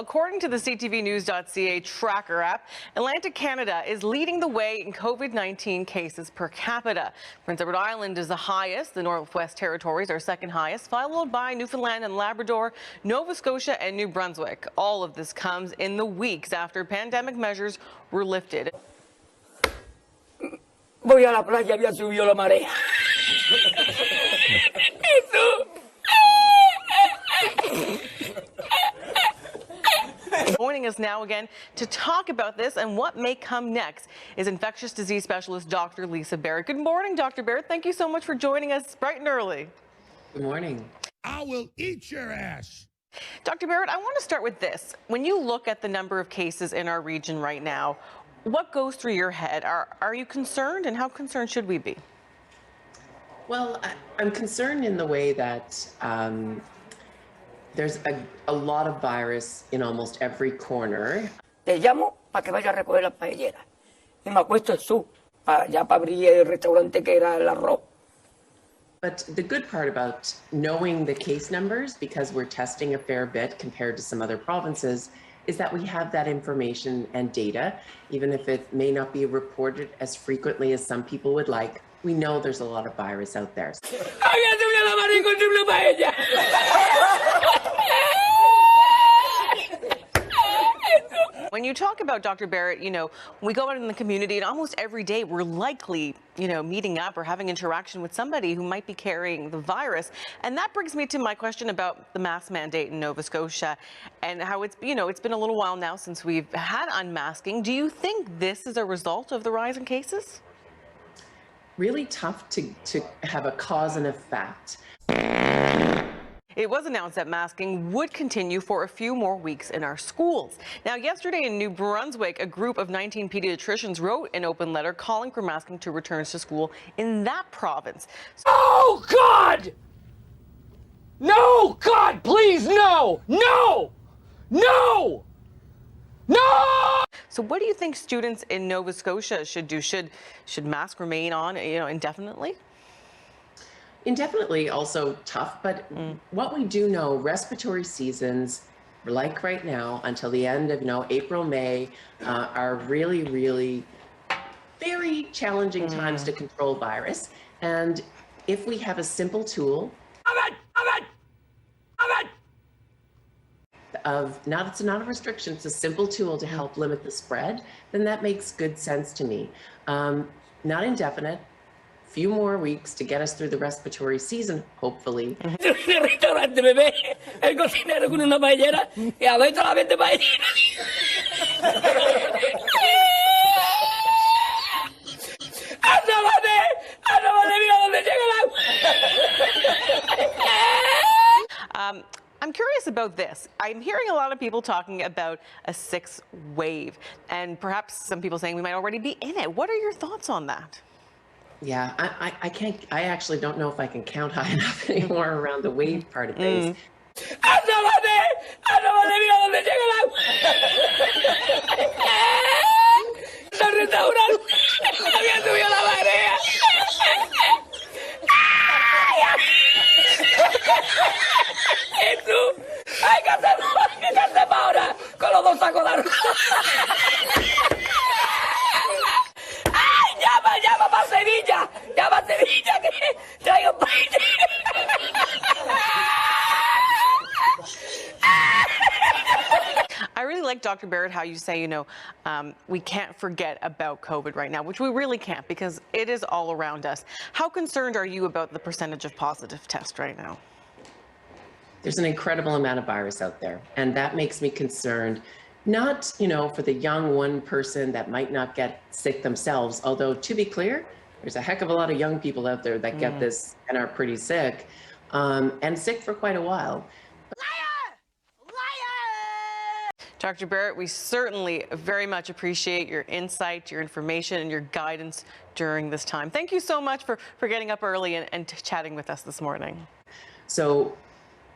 according to the ctvnews.ca tracker app, Atlantic Canada is leading the way in COVID-19 cases per capita. Prince Edward Island is the highest. The Northwest Territories are second highest, followed by Newfoundland and Labrador, Nova Scotia and New Brunswick. All of this comes in the weeks after pandemic measures were lifted. Voy a la playa, había subido la marea. Joining us now again to talk about this and what may come next is infectious disease specialist Dr. Lisa Barrett. Good morning, Dr. Barrett. Thank you so much for joining us bright and early. Good morning. I will eat your ass. Dr. Barrett, I want to start with this. When you look at the number of cases in our region right now, what goes through your head? Are you concerned, and how concerned should we be? Well, I'm concerned in the way that there's a lot of virus in almost every corner. Te llamo para que vaya a recoger las paelleras. Y me acuesto ya para abrir el restaurante que era el arroz. But the good part about knowing the case numbers, because we're testing a fair bit compared to some other provinces, is that we have that information and data, even if it may not be reported as frequently as some people would like. We know there's a lot of virus out there. When you talk about Dr. Barrett, we go out in the community and almost every day we're likely, meeting up or having interaction with somebody who might be carrying the virus. And that brings me to my question about the mask mandate in Nova Scotia and how it's been a little while now since we've had unmasking. Do you think this is a result of the rise in cases? Really tough to have a cause and effect. It was announced that masking would continue for a few more weeks in our schools. Now, yesterday in New Brunswick, a group of 19 pediatricians wrote an open letter calling for masking to return to school in that province. Oh, God! No, God, please, no! No! No! No! So what do you think students in Nova Scotia should do? Should masks remain on, indefinitely? Indefinitely also tough, but what we do know, respiratory seasons, like right now, until the end of April, May, are really, really very challenging times to control virus. And if we have a simple tool it's not a restriction, it's a simple tool to help limit the spread, then that makes good sense to me. Not indefinite. Few more weeks to get us through the respiratory season, hopefully. Restaurante, bebé. El cocinero con una paellera y a ver solamente paellera. ¡Asómate! ¡Asómate! ¡Mira dónde llega el agua! I'm curious about this. I'm hearing a lot of people talking about a sixth wave, and perhaps some people saying we might already be in it. What are your thoughts on that? Yeah, I actually don't know if I can count high enough anymore around the wave part of things. ¡Asómate! ¡Asómate! ¡Mira dónde llega el agua! ¡El restaurante! ¡Había subido la marea! ¡Jesús! ¡Hay que hacer ahora! ¡Con los dos sacos de arroz! ¡Llama para Sevilla! ¡Llama a Sevilla que traigo paella! I really like, Dr. Barrett, how you say, we can't forget about COVID right now, which we really can't because it is all around us. How concerned are you about the percentage of positive tests right now? There's an incredible amount of virus out there, and that makes me concerned. Not, for the young one person that might not get sick themselves, although to be clear, there's a heck of a lot of young people out there that get this and are pretty sick, and sick for quite a while. Liar! Dr. Barrett, we certainly very much appreciate your insight, your information, and your guidance during this time. Thank you so much for getting up early and chatting with us this morning. So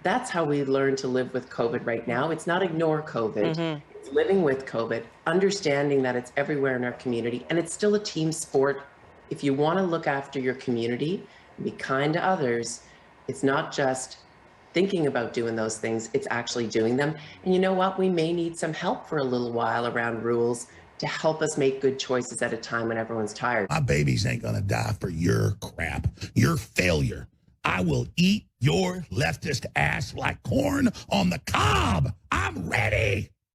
that's how we learn to live with COVID right now. It's not ignore COVID. It's living with COVID, understanding that it's everywhere in our community, and it's still a team sport. If you want to look after your community, be kind to others, it's not just thinking about doing those things, it's actually doing them. And you know what? We may need some help for a little while around rules to help us make good choices at a time when everyone's tired. My babies ain't gonna die for your crap, your failure. I will eat your leftist ass like corn on the cob. I'm ready.